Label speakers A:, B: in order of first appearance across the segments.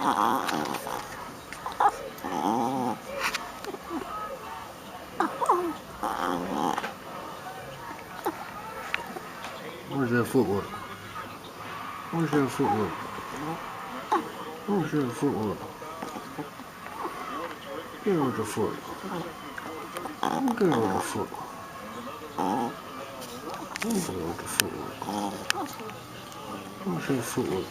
A: Where's that footwork? Where's that footwork? Where's that footwork? Get with the foot. Get with the foot. Get with the footwork. Where's that footwork?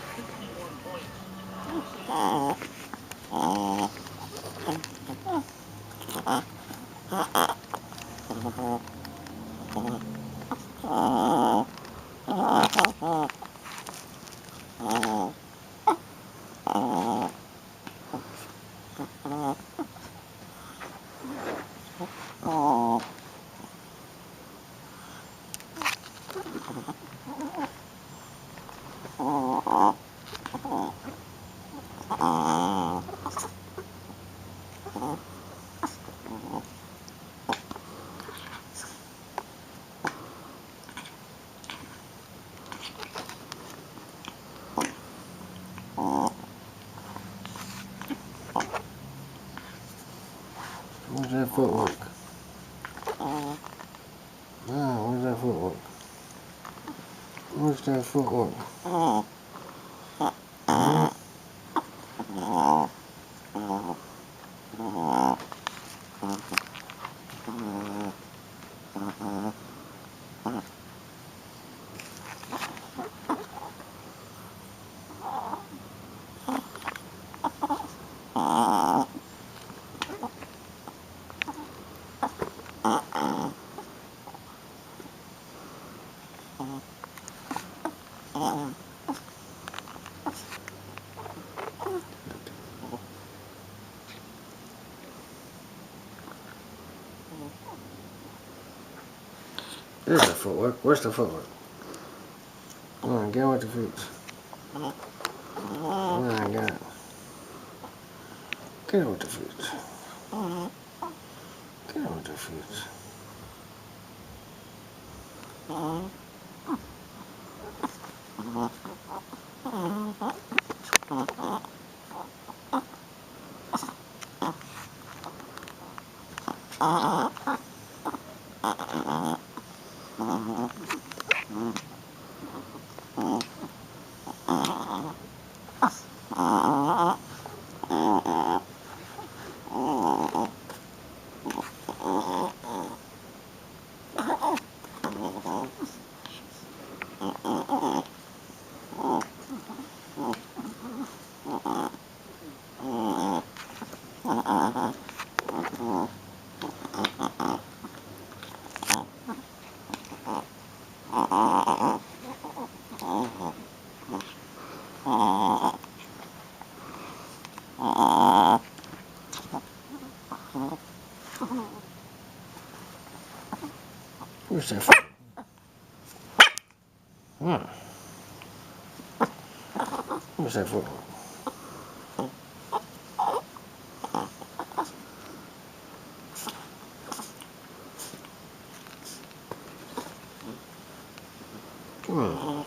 A: Where's that footwork? Where's that footwork? Where's that footwork? There's the footwork. Where's the footwork? Come on, get with the feet. Oh my God. Get with the feet. Get with the feet. Where's that footwork? Where's that footwork? Come on.